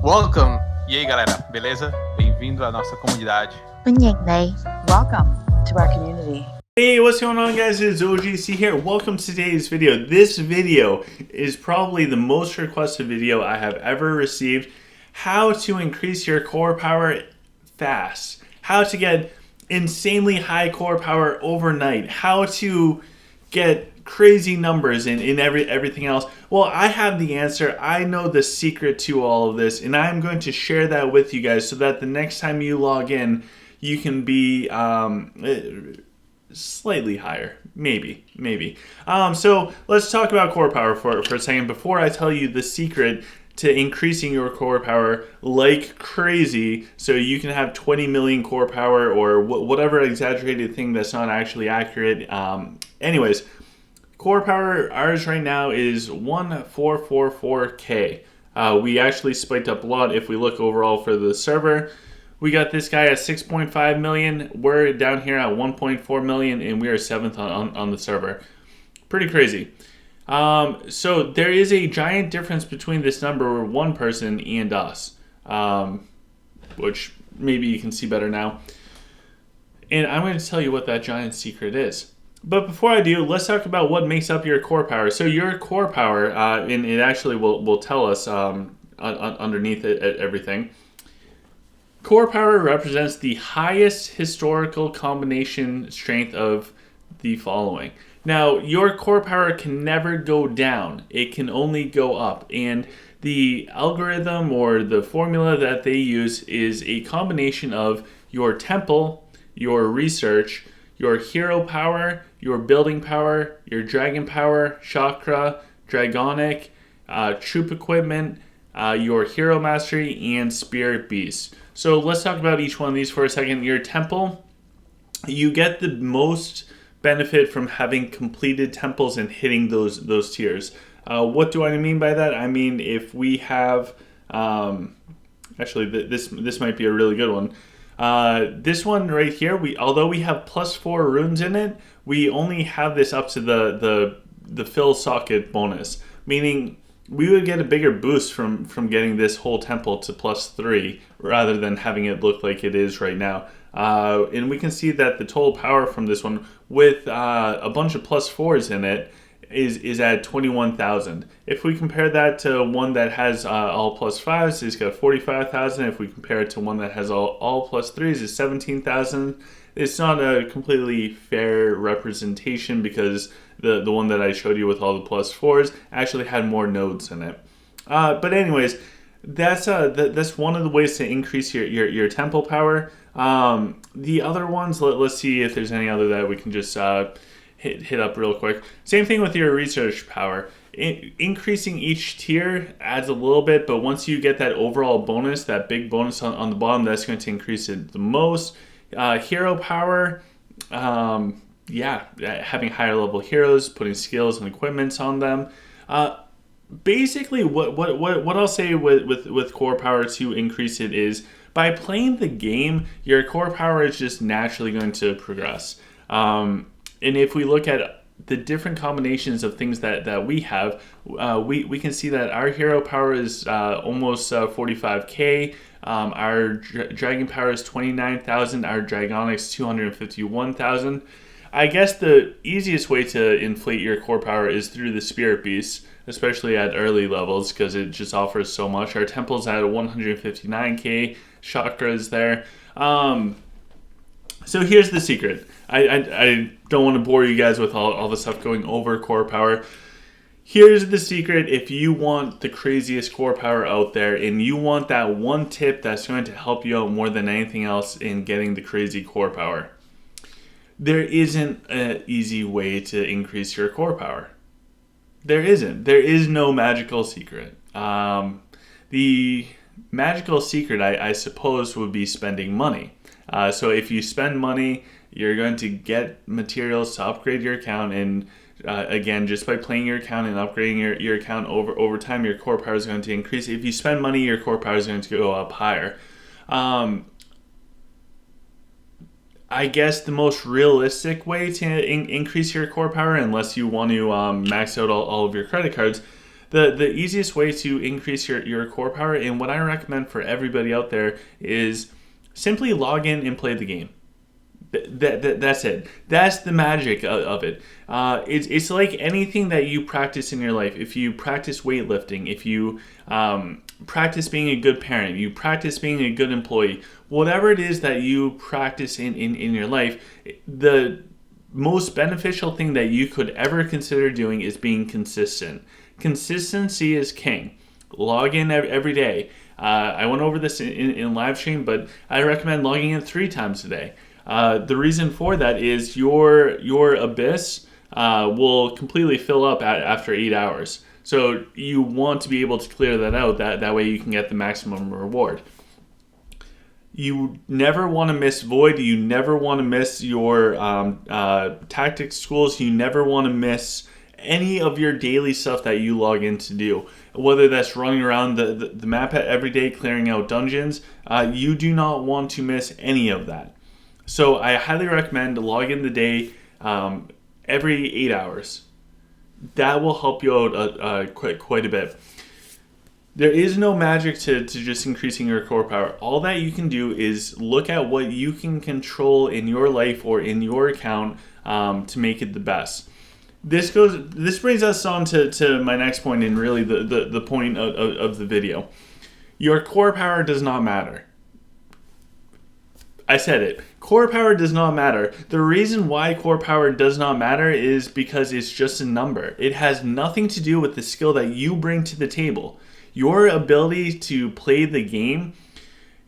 Welcome! E aí, galera, beleza? Bem-vindo à nossa comunidade. Welcome to our community. Hey, what's going on, guys? It's OGC here. Welcome to today's video. This video is probably the most requested video I have ever received. How to increase your core power fast. How to get insanely high core power overnight. How to get crazy numbers in everything else. Well, I have the answer. I know the secret to all of this, and I'm going to share that with you guys so that the next time you log in, you can be slightly higher, maybe. So let's talk about core power for a second before I tell you the secret to increasing your core power like crazy so you can have 20 million core power or whatever exaggerated thing that's not actually accurate. Anyways, core power, ours right now is 1444K. We actually spiked up a lot if we look overall for the server. We got this guy at 6.5 million. We're down here at 1.4 million, and we are 7th on the server. Pretty crazy. So there is a giant difference between this number, one person, and us, which maybe you can see better now. And I'm going to tell you what that giant secret is. But before I do, let's talk about what makes up your core power. So your core power, and it actually will tell us underneath everything. Core power represents the highest historical combination strength of the following. Now, your core power can never go down. It can only go up. And the algorithm or the formula that they use is a combination of your temple, your research, your hero power, your building power, your dragon power, chakra, dragonic, troop equipment, your hero mastery, and spirit beast. So let's talk about each one of these for a second. Your temple, you get the most benefit from having completed temples and hitting those tiers. What do I mean by that? I mean, if we have, actually this might be a really good one. This one right here, although we have +4 runes in it, we only have this up to the fill socket bonus, meaning we would get a bigger boost from getting this whole temple to +3 rather than having it look like it is right now. And we can see that the total power from this one with a bunch of +4s in it is at 21,000. If we compare that to one that has all +5s, it's got 45,000. If we compare it to one that has all +3s, it's 17,000. It's not a completely fair representation because the one that I showed you with all the +4s actually had more nodes in it. But anyways, that's one of the ways to increase your temple power. The other ones, let's see if there's any other that we can just hit up real quick. Same thing with your research power. Increasing each tier adds a little bit, but once you get that overall bonus, that big bonus on the bottom, that's going to increase it the most. Hero power, having higher level heroes, putting skills and equipments on them. Basically, what I'll say with core power to increase it is by playing the game, your core power is just naturally going to progress. And if we look at the different combinations of things that we have, we can see that our hero power is almost 45k. Our dragon power is 29,000. Our dragonics 251,000. I guess the easiest way to inflate your core power is through the spirit beast, especially at early levels because it just offers so much. Our temple's at 159k. Chakra is there. So here's the secret. I don't want to bore you guys with all the stuff going over core power. Here's the secret. If you want the craziest core power out there and you want that one tip that's going to help you out more than anything else in getting the crazy core power, there isn't an easy way to increase your core power. There isn't. There is no magical secret. The magical secret, I suppose, would be spending money. So if you spend money, you're going to get materials to upgrade your account, and again, just by playing your account and upgrading your account over time, your core power is going to increase. If you spend money, your core power is going to go up higher. I guess the most realistic way to increase your core power, unless you want to max out all of your credit cards, The easiest way to increase your core power, and what I recommend for everybody out there, is simply log in and play the game. That's it. That's the magic of it. It's like anything that you practice in your life. If you practice weightlifting, if you practice being a good parent, you practice being a good employee, whatever it is that you practice in your life, the most beneficial thing that you could ever consider doing is being consistent. Consistency is king. Log in every day. I went over this in live stream, but I recommend logging in 3 times a day. The reason for that is your abyss will completely fill up after 8 hours. So you want to be able to clear that out. That way you can get the maximum reward. You never want to miss Void. You never want to miss your tactics schools. You never want to miss any of your daily stuff that you log in to do. Whether that's running around the map every day, clearing out dungeons, you do not want to miss any of that. So I highly recommend to log in the day every 8 hours. That will help you out quite a bit. There is no magic to just increasing your core power. All that you can do is look at what you can control in your life or in your account to make it the best. This brings us on to my next point, and really the point of the video. Your core power does not matter. I said it. Core power does not matter. The reason why core power does not matter is because it's just a number. It has nothing to do with the skill that you bring to the table. Your ability to play the game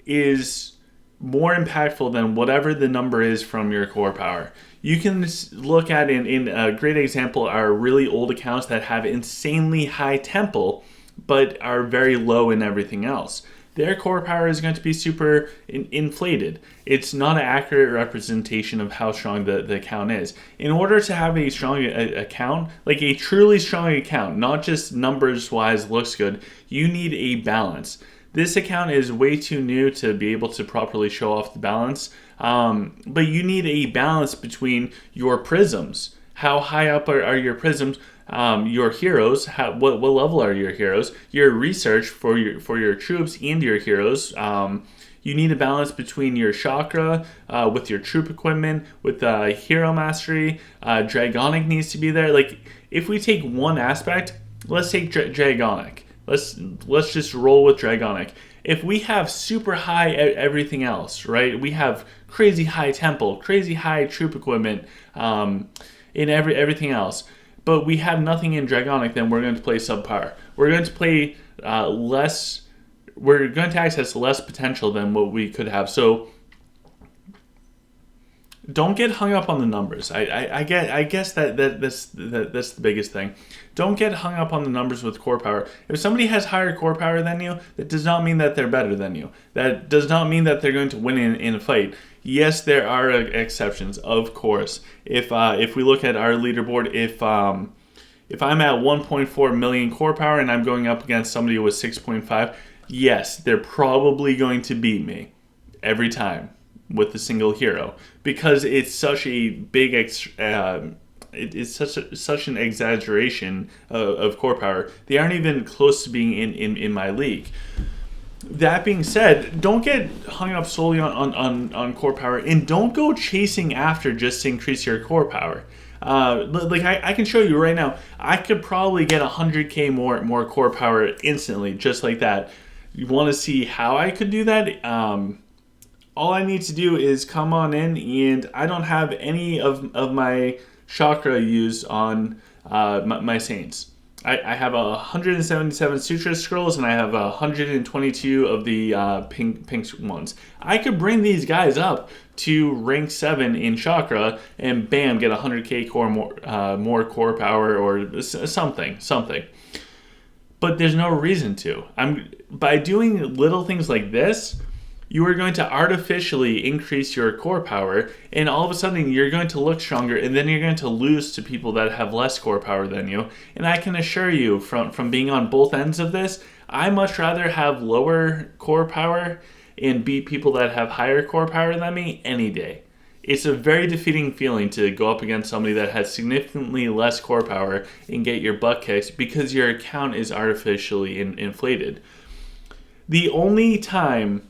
is more impactful than whatever the number is from your core power. You can look at, in a great example, are really old accounts that have insanely high tempo, but are very low in everything else. Their core power is going to be super inflated. It's not an accurate representation of how strong the account is. In order to have a strong account, like a truly strong account, not just numbers-wise looks good, you need a balance. This account is way too new to be able to properly show off the balance, but you need a balance between your prisms. How high up are your prisms? Your heroes, what level are your heroes? Your research for your troops and your heroes. You need a balance between your chakra with your troop equipment, with hero mastery. Dragonic needs to be there. Like, if we take one aspect, let's take Dragonic. Let's just roll with Dragonic. If we have super high everything else, right? We have crazy high tempo, crazy high troop equipment, in everything else, but we have nothing in Dragonic, then we're going to play subpar. We're going to play less. We're going to access less potential than what we could have. So don't get hung up on the numbers. I guess that's the biggest thing. Don't get hung up on the numbers with core power. If somebody has higher core power than you, that does not mean that they're better than you. That does not mean that they're going to win in a fight. Yes, there are exceptions, of course. If we look at our leaderboard, if I'm at 1.4 million core power and I'm going up against somebody with 6.5, yes, they're probably going to beat me every time with a single hero, because it's such a big it's such an exaggeration of core power. They aren't even close to being in my league. That being said, don't get hung up solely on core power, and don't go chasing after just to increase your core power. Like I can show you right now, I could probably get 100k more core power instantly, just like that. You want to see how I could do that? All I need to do is come on in, and I don't have any of my chakra used on my saints. I have 177 Sutra Scrolls, and I have 122 of the pink ones. I could bring these guys up to rank 7 in chakra, and bam, get 100k more core power or something. But there's no reason to. By doing little things like this, you are going to artificially increase your core power, and all of a sudden you're going to look stronger, and then you're going to lose to people that have less core power than you. And I can assure you, from being on both ends of this, I much rather have lower core power and beat people that have higher core power than me any day. It's a very defeating feeling to go up against somebody that has significantly less core power and get your butt kicked because your account is artificially inflated. The only time,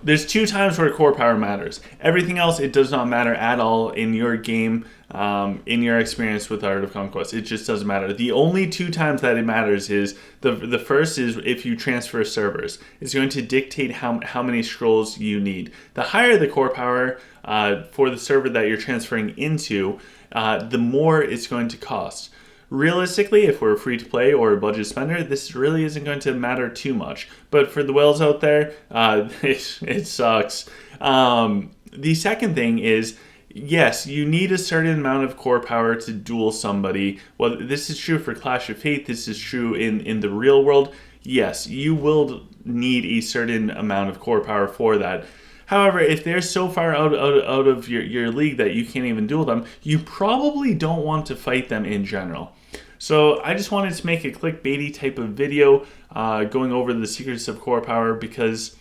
there's 2 times where core power matters. Everything else, it does not matter at all in your game, in your experience with Art of Conquest. It just doesn't matter. The only 2 times that it matters is, the first is if you transfer servers. It's going to dictate how many scrolls you need. The higher the core power for the server that you're transferring into, the more it's going to cost. Realistically, if we're free to play or a budget spender, this really isn't going to matter too much. But for the whales out there, it sucks. The second thing is, yes, you need a certain amount of core power to duel somebody. Well, this is true for Clash of Fate. This is true in the real world. Yes, you will need a certain amount of core power for that. However, if they're so far out of your league that you can't even duel them, you probably don't want to fight them in general. So I just wanted to make a clickbaity type of video going over the secrets of core power because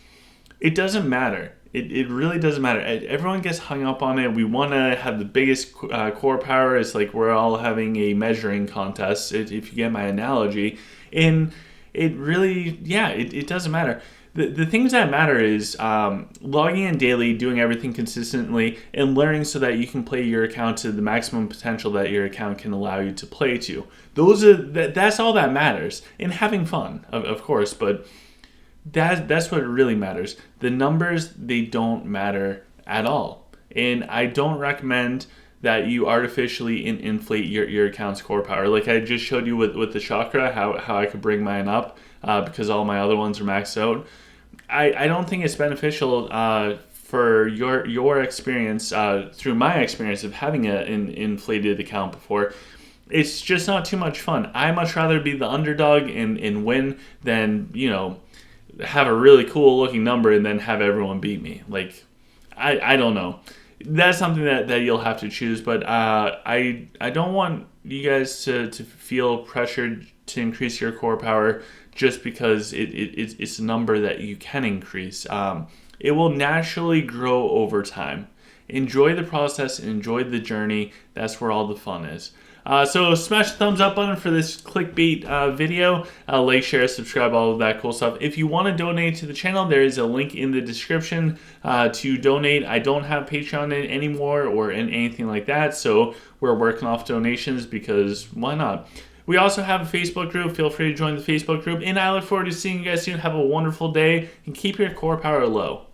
it doesn't matter. It really doesn't matter. Everyone gets hung up on it. We want to have the biggest core power. It's like we're all having a measuring contest, if you get my analogy. And it really, it doesn't matter. The things that matter is logging in daily, doing everything consistently, and learning so that you can play your account to the maximum potential that your account can allow you to play to. That's all that matters. And having fun, of course, but that's what really matters. The numbers, they don't matter at all. And I don't recommend that you artificially inflate your account's core power. Like I just showed you with the chakra, how I could bring mine up because all my other ones are maxed out. I don't think it's beneficial for your experience, through my experience of having an inflated account before. It's just not too much fun. I much rather be the underdog and win than, have a really cool looking number and then have everyone beat me. Like, I don't know. That's something that you'll have to choose, but I don't want you guys to feel pressured to increase your core power just because it's a number that you can increase. It will naturally grow over time. Enjoy the process, enjoy the journey. That's where all the fun is. So smash the thumbs up button for this clickbait video. Like, share, subscribe, all of that cool stuff. If you want to donate to the channel, there is a link in the description to donate. I don't have Patreon anymore or anything like that, so we're working off donations because why not? We also have a Facebook group. Feel free to join the Facebook group, and I look forward to seeing you guys soon. Have a wonderful day, and keep your core power low.